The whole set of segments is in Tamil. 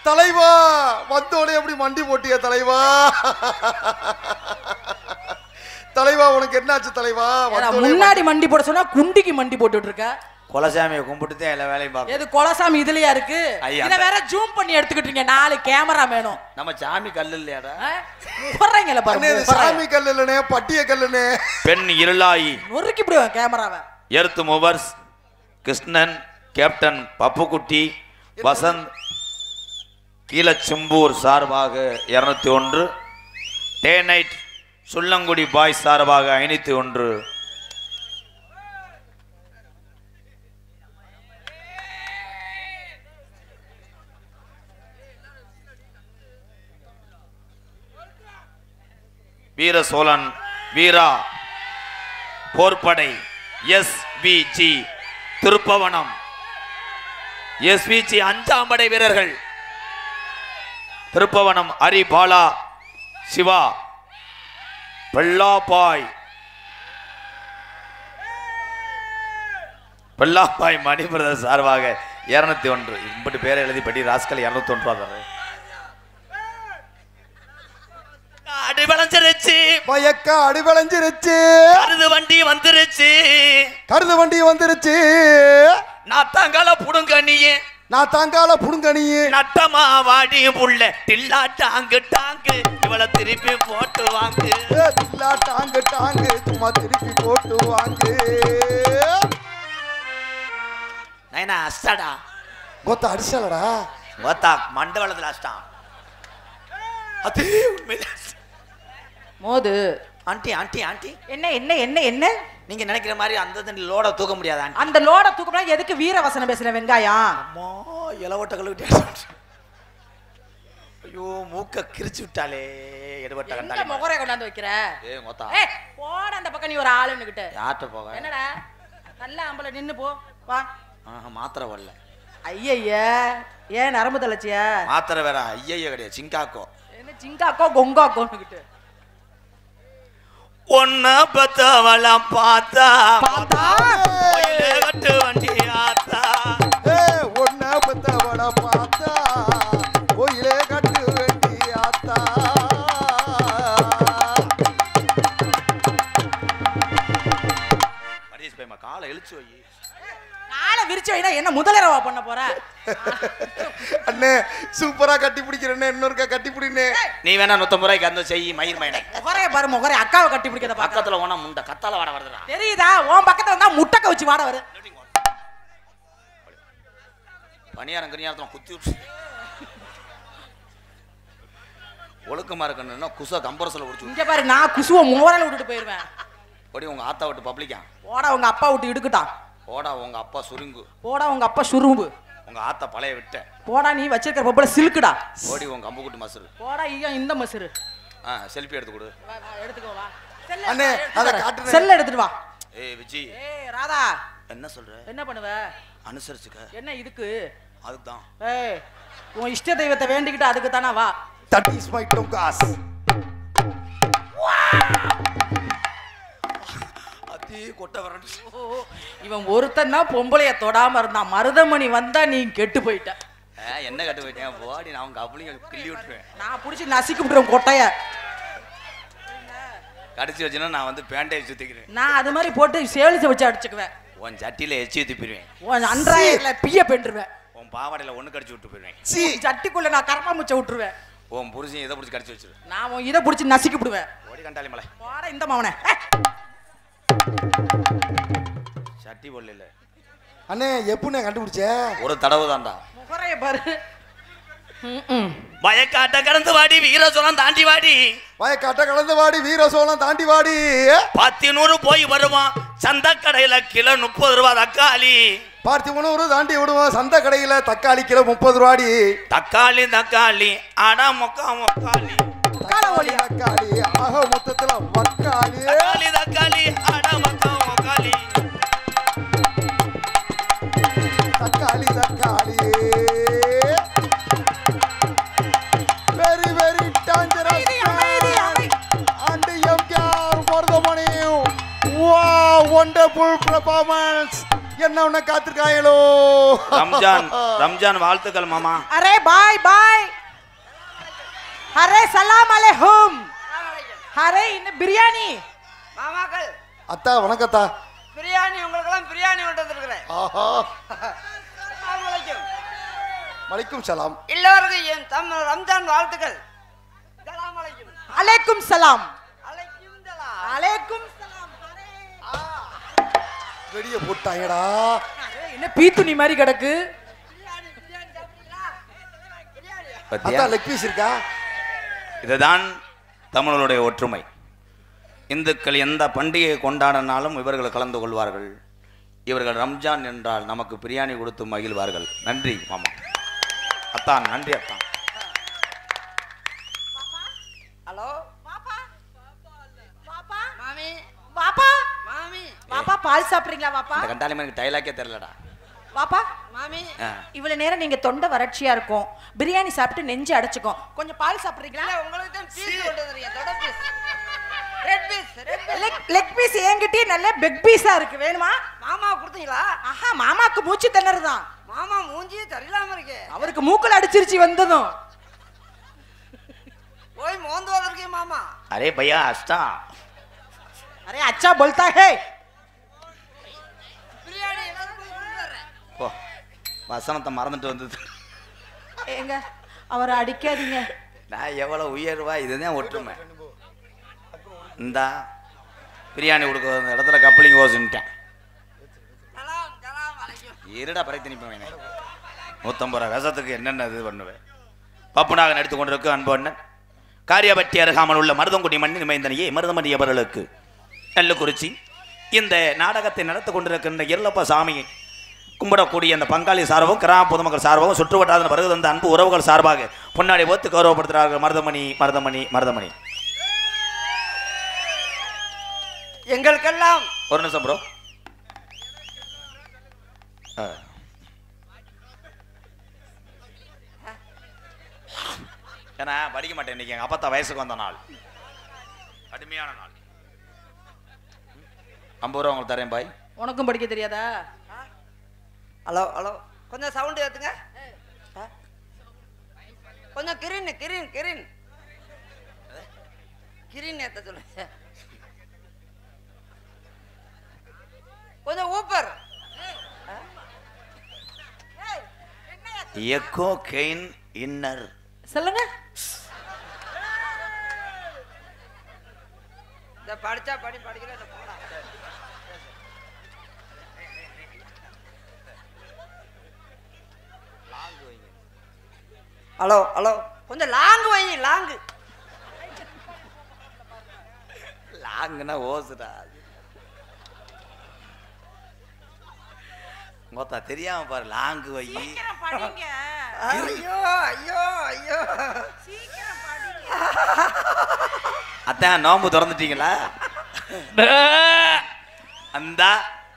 தலைவா வந்தோட எப்படி மண்டி போட்டிய தலைவா? தலைவா உனக்கு என்னாச்சு தலைவா? முன்னாடி மண்டி போட சொன்னா குண்டிக்கு மண்டி போட்டுட்டு இருக்க. கொலசாமியை கும்பிட்டுதே எல்லா வேலையும் பார்க்க. எது கொலசாமி இதுலயா இருக்கு? இத வேற ஜூம் பண்ணி எடுத்துக்கிட்டீங்க. 4 கேமரா வேணும். நம்ம சாமி கல்லு இல்லையாடா? போறீங்கல பாருங்க. சாமி கல்லு இல்லனே, பட்டிய கல்லுனே. பெண் இருளாயி நொறுக்கி விடுவாங்க கேமராவை. Earth movers Krishnan, captain Pappukutty, Vasanth Keezhachembur சார்பாக 201, டே நைட் சுள்ளங்குடி பாய்ஸ் சார்பாக 501. வீர சோழன் வீரா போர்படை எஸ்பிஜி திருப்பவனம் எஸ்பிஜி 5ஆம் படை வீரர்கள் திருப்பவனம் ஹரி பாலா சிவா பெல்லாபாய் மணிபிரதர் சார்பாக 201. இப்படி பேரை எழுதி படி ராஸ்கல் 201. அடி வளைஞ்சிருச்சு பயக்கா, அடி வளைஞ்சிருச்சு. கருது வண்டி வந்துருச்சு. நான் தாங்கால புடுங்கனியே, நான் தாங்கால புடுங்கனியே. நட்டமா வாடி புள்ள டில்லா டாங்கு இவளை திருப்பி போட்டு வாங்கு. டில்லா டாங்கு சும்மா திருப்பி போட்டு வாங்கு. நைனா அஸ்டடா கோத்தா அடிச்சலடா. கோத்தா மண்டவளத்துல அஸ்டான். அது உண்மையில மோது. ஆண்டி ஆண்டி ஆண்டி என்ன என்ன என்ன என்ன நீங்க நினைக்கிற மாதிரி அந்த லோட தூக்க முடியாது. அந்த லோட தூக்க எதுக்கு வீர வசனம் பேசுற வெங்காயம்? அம்மா இலவட்ட கழுவிட்டு. ஐயோ மூக்க கிரிச்சு விட்டாலே. எடுபட்ட கண்டாலே முகரை கொண்டாந்து வைக்கிற. ஏய் மொத்தா போட அந்த பக்கம். நீ ஒரு ஆளுன்னுகிட்ட யார்ட்ட போக? என்னடா நல்ல ஆம்பளை நின்னு போ வா. மாத்திரை வரல. ஐயய்யா ஏன் நரம்பு தளச்சியா? மாத்திரை வேற ஐயய்ய கிடையாது, சிங்காக்கோ. என்ன சிங்காக்கோ கொங்காக்கோன்னுகிட்டு. ஒன்ன பத்தவளம் பார்த்தா கட்டு வண்டி ஆத்தா. ஒன்ன பத்தவளம் பார்த்தா கோயிலே கட்டு வண்டி ஆத்தா. மரியாதை பையமா காலை இழுச்சு வை. காலை விரிச்சு வைனா என்ன முதலரவா பண்ண போற? அண்ணே சூப்பரா கட்டி பிடிக்கிறேன்னே. இன்னொருக்கா கட்டி பிடினே. நீ வேணா 150 ரூபாய்க்கு அந்த செய் மயிர் மயனை. முகரைய பாரு முகரை. அக்காவை கட்டி பிடிக்கிறத பக்கத்துல ஓனா முண்டை கத்தால வாட வருதுடா. தெரியுதா? உன் பக்கத்துல வந்தா முட்டக்க வச்சு வாட வரு. பணியாரம் கனியாரத்துல குத்தி விட்டு ஒழுக்கமா இருக்கணும்னா குச கம்பரசல உடிச்சு. இங்க பாரு நான் குசுவ மோரல விட்டுட்டு போயிடுவேன். ஓடி உங்க ஆத்தா விட்டு பப்ளிக்கா. போடா உங்க அப்பா விட்டு இடுக்குட்டான். போடா உங்க அப்பா சுருங்கு. போடா உங்க அப்பா சுரும்பு. உங்க ஆத்தா பழைய விட்ட. போடா நீ வச்சிருக்கிற பொம்பளை சில்குடா. ஓடி உங்க அம்புக்குட்டு மசுரு. போடா ஐயா இந்த மசுரு. செல்ஃபி எடுத்து கொடு. எடுத்துக்கோ வா. அண்ணே அத காட்டுறேன். செல்ல எடுத்துட்டு வா. ஏய் விஜி. ஏய் ராதா என்ன சொல்ற? என்ன பண்ணுவ? அனுசரிச்சுக்க. என்ன இதுக்கு? அதுதான். ஏய் உன் இஷ்ட தெய்வத்தை வேண்டிக்கிட்டு அதுக்கு தானா வா. தட் இஸ் மை டோகாஸ். அதி கொட்ட வரணும். இவன் ஒருத்தன் தான் பொம்பளைய தொடாம இருந்தான். மருதமணி வந்தா நீ கெட்டு போயிட்ட. என்ன கட்டு போயிட்டேன்? போடி நான் உங்க அப்படிங்க கிள்ளி விட்டுருவேன். நான் புடிச்சு நசிக்கி விட்டுருவேன் கொட்டைய. கடிச்சு வச்சுன்னா நான் வந்து பேண்டேஜ் சுத்திக்கிறேன். நான் அது மாதிரி போட்டு சேலிச வச்சு அடிச்சுக்குவேன். உன் சட்டியில எச்சி ஊத்தி போயிருவேன். உன் அன்றாயில பிய பெண்டுருவேன். உன் பாவாடையில ஒண்ணு கடிச்சு விட்டு போயிருவேன். சட்டிக்குள்ள நான் கரப்பா முச்ச விட்டுருவேன். உன் புருஷன் இதை பிடிச்சி கடிச்சு வச்சிரு. நான் உன் இதை பிடிச்சி நசிக்கி விடுவேன். ஓடி கண்டாலி மலை. போட இந்த மவனே. சட்டி போடல. அண்ணே எப்படிண்ணே கண்டுபிடிச்ச? ஒரு தடவை தான்டா. முகரைய பாரு. வயக்காட்ட கடந்து வாடி வீர சோழன் தாண்டி வாடி. வயக்காட்ட கடந்து வாடி வீர சோழன் தாண்டி வாடி. 100 போய் வருவான் சந்த கடையில கிலோ 30 ரூபா தக்காளி. 300 தாண்டி விடுவோம் சந்த கடையில தக்காளி கிலோ 30 ரூபாடி. தக்காளி ஆனா மொக்காளி தக்காளி ஆக மொத்தத்துல மக்காளி wonderful performance. என்ன உன்னை காத்திருக்காங்களோ? ரம்ஜான் வாழ்த்துக்கள் மாமா. அரே பாய் பாய். அரே சலாம் அலைக்கும். அரே இந்த பிரியாணி. மாமாக்கள். அத்தா வணக்கத்தா. பிரியாணி உங்களுக்கெல்லாம் பிரியாணி கொண்டு வந்திருக்கிறேன். ஆஹா. அஸ்ஸலாமு அலைக்கும். வலைக்கும் சலாம். எல்லோருக்கும் என் ரம்ஜான் வாழ்த்துக்கள். சலாம் அலைக்கும். அலைக்கும் சலாம். அலைக்கும் சலாம். அலைக்கும் சலாம். வெடிய போட்டாங்கடா. என்ன பீத்துணி மாதிரி கிடக்கு. அத்தா லெக் பீஸ் இருக்கா? இதுதான் தமிழர்களுடைய ஒற்றுமை. இந்துக்கள் எந்த பண்டிகையை கொண்டாடினாலும் இவர்கள் கலந்து கொள்வார்கள். இவர்கள் ரம்ஜான் என்றால் நமக்கு பிரியாணி கொடுத்து மகிழ்வார்கள். நன்றி மாமா. அத்தான் நன்றி அத்தான். ஹலோ பாப்பா. பாப்பா. மாமி. பாப்பா. மாமி. பாப்பா பால் சாப்பிடுறீங்களா பாப்பா? இந்த கண்டாலி எனக்கு டைலாக்கே தெரியலடா. பாப்பா. மாமி. இவ்வளவு நேரம் நீங்க தொண்டை வறட்சியா இருக்கும். பிரியாணி சாப்பிட்டு நெஞ்சு அடைச்சுக்கும். கொஞ்சம் பால் சாப்பிடுறீங்களா? இல்ல உங்களுக்கு தான் பீஸ் கொண்டு வந்திருக்கேன். தொட piece. Red piece. Leg piece என்கிட்டயே நல்ல பெக் பீஸா இருக்கு. வேணுமா? மாமா கொடுத்தீங்களா? ஆஹா மாமாக்கு மூச்சு திணறுதான். மாமா மூஞ்சியே சரியில்லாம இருக்கு. அவருக்கு மூக்கல அடிச்சிருச்சு வந்ததும். போய் மோந்து வந்திருக்கேன் மாமா. அரே பையா அஷ்டா. அரே அச்சா बोलता है. பிரியாணி எல்லாரும் போய் கொடுத்துறேன். ஓ வசனத்தை மறந்துட்டு வந்தது. ஏங்க அவரை அடிக்காதீங்க. நான் எவ்வளவு உயர்வா இதுதான் ஒற்றுமை. இந்தா பிரியாணி கொடுக்க இடத்துல கப்பலிங் ஓசுன்ட்டேன். சலாம் அலைக்கும். இருடா பறை திணிப்பேன். 150 ரூபா விஷத்துக்கு என்னென்ன இது பண்ணுவேன். பப்புனாக நடித்து கொண்டிருக்கு அன்பு அண்ணன் காரியப்பட்டி அருகாமல் உள்ள மருதங்குடி மண்ணின் மைந்தனையே மருதமணி அவர்களுக்கு நெல்லுக்குறிச்சி இந்த நாடகத்தை நடத்தி கொண்டிருக்கின்ற எல்லப்ப சாமியை கும்பிடக்கூடிய அந்த பங்காளி சார்பாகவும் கிராம பொதுமக்கள் சார்பாகவும் சுற்றுவட்டாத வருகை தந்த அன்பு உறவுகள் சார்பாக பொன்னாடி ஒத்து கௌரவப்படுத்துகிறார்கள். மருதமணி எங்களுக்கெல்லாம் ஒரு நிமிஷம் ப்ரோ. ஏன்னா படிக்க மாட்டேன். இன்னைக்கு எங்க அப்பத்தா வயசுக்கு வந்த நாள், கடுமையான நாள். 50 ரூபா உங்களுக்கு தரேன் பாய். உனக்கும் படிக்க தெரியாதா? ஹலோ ஹலோ கொஞ்சம் சவுண்ட் ஏத்துங்க. கொஞ்சம் கிரீன் ஏத்த சொல்லுங்க. கொஞ்சம் ஊப்பர். எக்கோ கெயின் இன்னர் சொல்லுங்க. இந்த படிச்சா படிக்கல போடா. ஹலோ கொஞ்சம் லாங்குன்னா ஓசுடா. மொத்தா தெரியாம பாரு லாங்கு வை. ஐயோ அத்தான் நோம்பு திறந்துட்டீங்களா? அந்த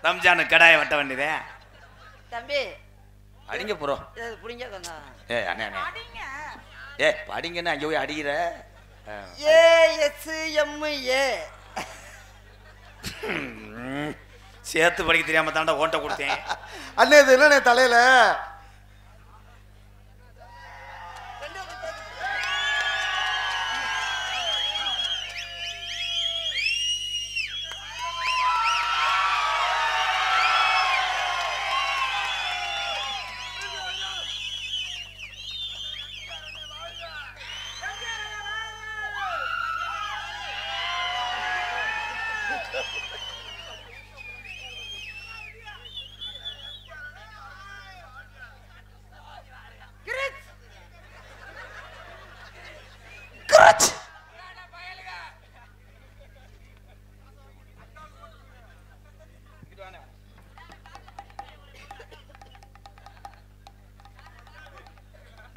ரம்ஜானு கடாயை வெட்ட வேண்டியதே. தம்பி அடிங்க ப்ரோ. புடிங்க கொஞ்சம். அண்ணே படிங்கன்னு அங்கே போய் அடிக்கிற. ASMA சேர்த்து படிக்க தெரியாம தாண்டா ஓட்ட கொடுத்தேன். அண்ணே இது என்ன தலையில?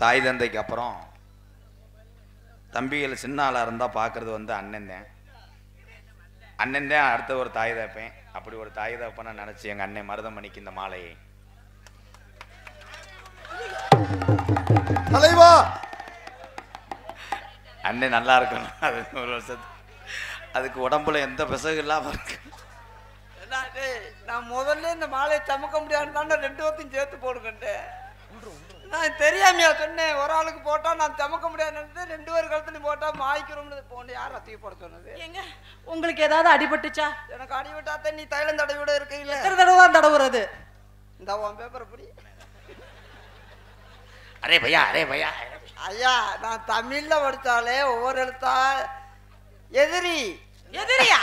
தாய் தந்தைக்கு அப்புறம் தம்பிகள் சின்ன ஆளாக இருந்தால் பார்க்கறது வந்து அண்ணன் தான் அடுத்த ஒரு தாய் தப்பேன். அப்படி ஒரு தாய் தப்பனை நினச்சி எங்கள் அண்ணன் மருதமணிக்கு இந்த மாலையை தலைவா அண்ணன் நல்லா இருக்கணும். அது ஒரு வருஷத்து அதுக்கு உடம்புல எந்த பிசகு இல்லாமல் இருக்கு. நான் முதல்ல இந்த மாலையை சமக்க முடியாதுன்னு ரெண்டு பேர்த்தையும் சேர்த்து போடுங்கட்டேன். நான் தெரியாமையா சொன்னேன். ஒரு ஆளுக்கு போட்டா நான் சமக்க முடியாதுன்னு ரெண்டு பேர் கழுத்துலையும் போட்டா மாய்க்கிறோம்னு போன யார் அத்தையை போட சொன்னது? ஏங்க உங்களுக்கு ஏதாவது அடிபட்டுச்சா? எனக்கு அடிபட்டாத்த நீ தைலம் தடவிட இருக்கீங்களே. எத்தனை தடவை தான் தடவுறது? இந்த உன் பேப்பர் புரி. அரே பையா அரே பையா. ஐயா நான் தமிழ்ல படிச்சாலே ஒவ்வொரு எழுத்தா எதிரி. எதிரியா?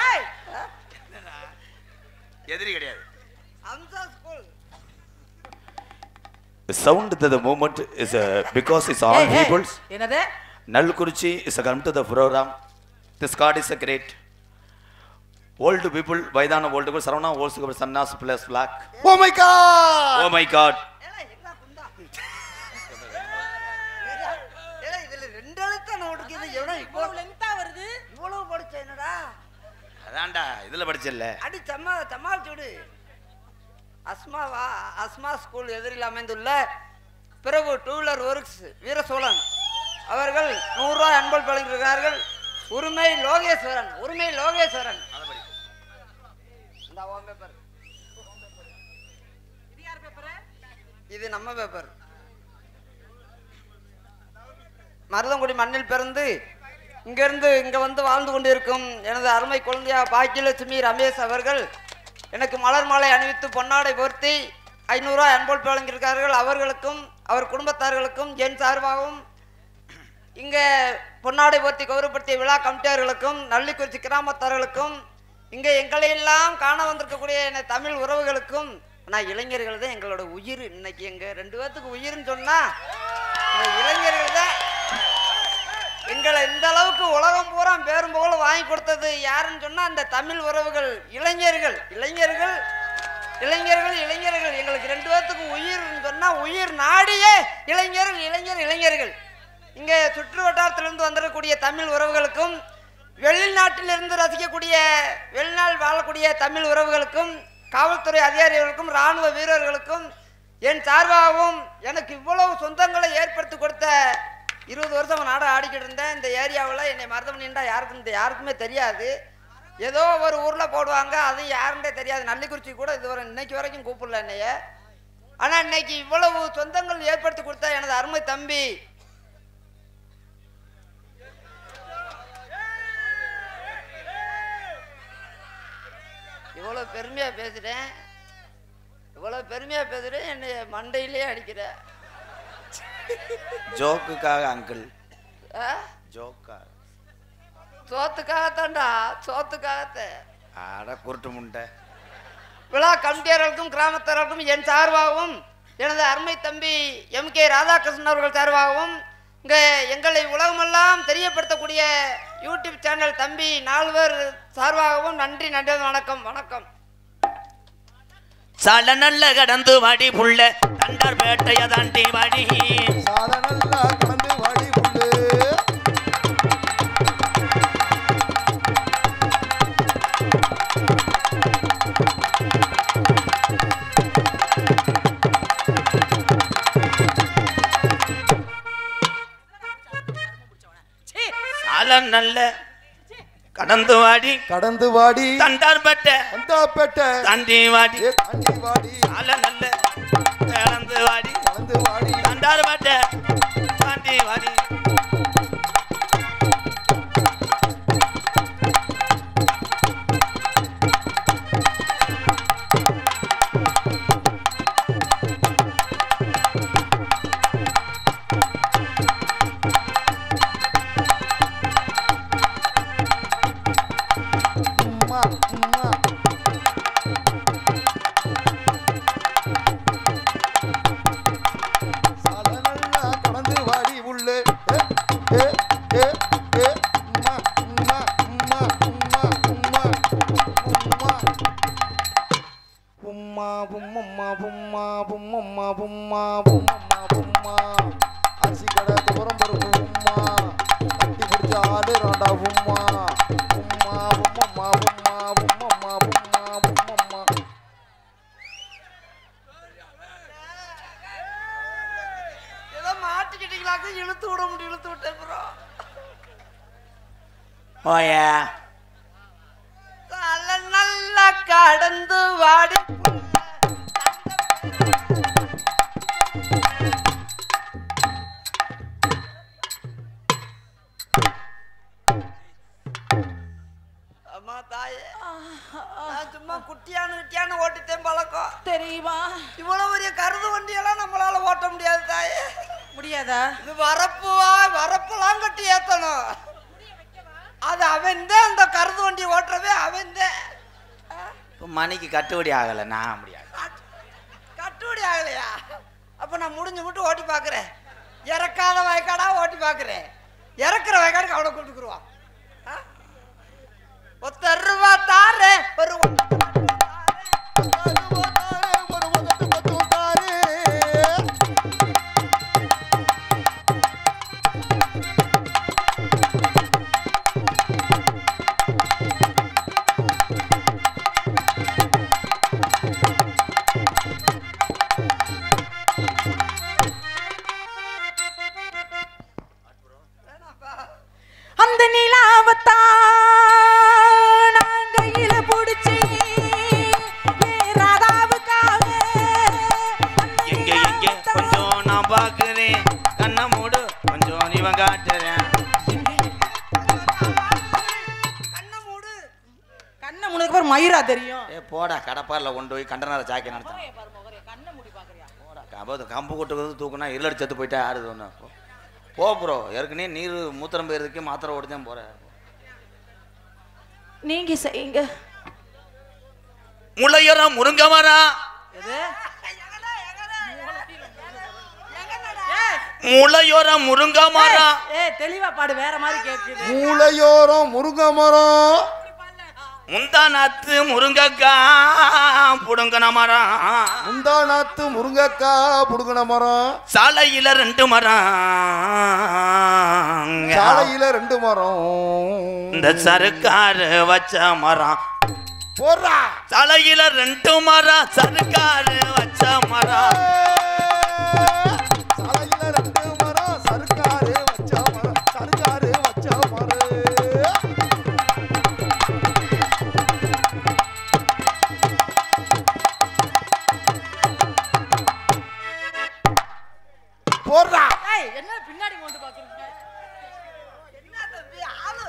ஏய் எதிரி கிடையாது. Amsa school. The sound to the movement is because it's all people's. என்னது? Nalkurchi is a come to the program. This card is a great. Old people, Vaidana old people, Saravana old people, Sannas plus black. Oh my god! Oh my god! இதுல ரெண்டு எழுத்தா நோட்டுக்குது. எவ்வளவு இவ்வளவு லென்த்தா வருது? இவ்வளவு படிச்ச என்னடா? அதான்டா இதுல படிச்சல்ல. அடி சமாளிச்சு விடு. அஸ்மா ஸ்கூல் எதிரில் அமைந்துள்ள பிரபு டூ வீலர் ஒர்க்ஸ் வீரசோழன் அவர்கள் 100 ரூபாய் அன்பள் வழங்கியிருக்கிறார்கள். உரிமை லோகேஸ்வரன். இது நம்ம பேப்பர். மருதங்குடி மண்ணில் பிறந்து இங்கிருந்து இங்க வந்து வாழ்ந்து கொண்டிருக்கும் எனது அருமை குழந்தையா பாக்கியலட்சுமி ரமேஷ் அவர்கள் எனக்கு மலர் மாலை அணிவித்து பொன்னாடை போர்த்தி 500 ரூபாய் அன்பளிப்பு வழங்கியிருக்கார்கள். அவர்களுக்கும் அவர் குடும்பத்தார்களுக்கும் என் சார்பாகவும் இங்கே பொன்னாடை போர்த்தி கௌரவப்படுத்திய விழா கமிட்டியார்களுக்கும் நல்லிக்குறிச்சி கிராமத்தார்களுக்கும் இங்கே எங்களையெல்லாம் காண வந்திருக்கக்கூடிய என தமிழ் உறவுகளுக்கும் ஆனால் இளைஞர்கள் தான் எங்களோட உயிர். இன்னைக்கு எங்க 2 பேர்த்துக்கு உயிர்னு சொன்னா இளைஞர்கள் தான் எங்களை இந்த அளவுக்கு உலகம் பூரா பேரும் போல வாங்கி கொடுத்தது யாருன்னு சொன்னா அந்த தமிழ் உறவுகள் இளைஞர்கள். எங்களுக்கு 2 பேர்த்துக்கு உயிர்னு சொன்னா உயிர் நாடியே இளைஞர்கள். இங்கே சுற்று வட்டாரத்திலிருந்து வந்துடக்கூடிய தமிழ் உறவுகளுக்கும் வெளிநாட்டிலிருந்து ரசிக்கக்கூடிய வெளிநாள் வாழக்கூடிய தமிழ் உறவுகளுக்கும் காவல்துறை அதிகாரிகளுக்கும் இராணுவ வீரர்களுக்கும் என் சார்பாகவும் எனக்கு இவ்வளவு சொந்தங்களை ஏற்படுத்தி கொடுத்த 20 வருஷம் நாடகம் ஆடிக்கிட்டு இருந்தேன். இந்த ஏரியாவில் என்னை மருதமணின்றா யாருக்குமே தெரியாது. ஏதோ ஒரு ஊரில் போடுவாங்க, அதுவும் யாருன்றே தெரியாது. நல்லிக்குறிச்சி கூட இன்னைக்கு வரைக்கும் கூப்பிடல என்னைய. ஆனால் இன்னைக்கு இவ்வளவு சொந்தங்கள் ஏற்படுத்தி கொடுத்த எனது அருமை தம்பி இவ்வளோ பெருமையாக பேசுகிறேன். என்னை மண்டையிலே அடிக்கிற ஜோக்குக்காக அங்கிள். ஜோக்கா சோத்துக்காகத்தான். ஆட குருட்டு முண்டை. விழா கமிட்டியாளர்களுக்கும் கிராமத்தார்களுக்கும் என் சார்பாகவும் எனது அருமை தம்பி MK ராதாகிருஷ்ணன் அவர்கள் சார்பாகவும் இங்கே எங்களை உலகமெல்லாம் தெரியப்படுத்தக்கூடிய யூடியூப் சேனல் தம்பி 4 பேர் சார்பாகவும் நன்றி. வணக்கம். சால நல்ல கடந்து வாடி புள்ள தண்டார் பேட்டைய தாண்டி வாடி. சால நல்ல கடந்து வாடி புள்ள. சால நல்ல கடந்து வாடி தண்டார் பேட்டை தாண்டி வாடி. சால நல்ல கடந்து வாடி தண்டார் பேட்டை தாண்டி வாடி. அரிசி கடை துவரம் பருப்பு உம்மா கட்டி பிடிச்ச ஆடு ராண்டா உம்மா உம்மா உம்மம்மா உம்மா உம்மம்மா உம்மா உம்மம்மா. ஏதோ மாட்டிக்கிட்டீங்களாக்க இழுத்து விட்டேன் ப்ரோ. ஓயா நல்லா கடந்து வாடி அம்மா தாயே, நான் சும்மா குட்டியானு ஓட்டித்தேன் பழக்கம் தெரியுமா? இவ்வளவு பெரிய கருது வண்டியெல்லாம் நம்மளால ஓட்ட முடியாது தாயே. முடியாதா? இது வரப்புலாம் கட்டி ஏத்தணும். அது அவன்தான் அந்த கருது வண்டி ஓட்டுறவே அவன்தான். இப்போ மணிக்கு கட்டுப்படி ஆகலை, நான் முடியாது. கட்டுப்படி ஆகலையா? அப்ப நான் முடிஞ்சு மட்டும் ஓட்டி பாக்குறேன். இறக்காத வயக்காடா ஓட்டி பாக்குறேன். இறக்குற வயக்காடுக்கு அவனை கூப்பிட்டுக்குருவான். ₹10 தாரு ஒரு அந்த நிலாவத்தா கையில புடிச்சு ராதாவுக்காக எங்க கொஞ்சம் நான் பாக்குறேன், கண்ணை மூடு கொஞ்சம் நீவன் காட்டுறேன். கண்ணை முனுக்கு பேர் மயிரா தெரியும். ஏ போடா, கடப்பாரில் கொண்டு போய் கண்டனார சாக்கி நடத்த கம்பு கொட்டுறது தூக்குனா இருளடி செத்து போயிட்டா ஆடுது ஒன்று. போ ப்ரோ, ஏற்கனவே நீர் மூத்திரம் போயிருதுக்கு மாத்திரை ஓடிதான் போறேன். நீங்க செய்யுங்க. முளையோரம் முருங்க மரம், முளையோரம் முருங்க மரம். தெளிவா பாடு, வேற மாதிரி கேக்குது. மூளையோரம் முருங்க மரம், முந்தாநாத்து முருங்கக்கா புடுங்கன மரம், முந்தாநாத்து முருங்கக்கா புடுங்கன மரம், சாலையில 2 மரம், சாலையில 2 மரம், இந்த சருக்காரு வச்ச மரம். போறா சாலையில 2 மரம், சருக்காரு வச்ச மரம். சாலையில 2 மரம், சருக்காரு வச்ச மரம், சருக்காரு வச்ச மரம். போறா என்ன பின்னாடி கொண்டு பாக்குறீங்க? என்ன தம்பி ஆளு?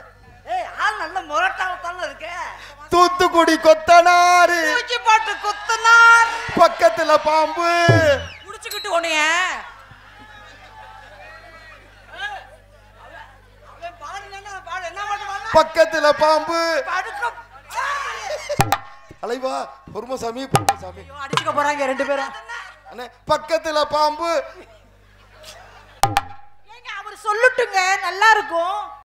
ஆள் நல்ல முரட்டாளத்தான இருக்கு. தூத்துக்குடி கொத்தனாரு தூக்கி போட்டு குத்துனார். பக்கத்துல பாம்பு புடிச்சுக்கிட்டு உன்னைய பக்கத்துல பாம்பு படுக்க அலைவா பொறுமசாமி பொறுமசாமி அடிச்சுக்க போறாங்க 2 பேரும். அண்ணே பக்கத்துல பாம்பு ஏங்க அவர் சொல்லட்டுங்க, நல்லா இருக்கும்.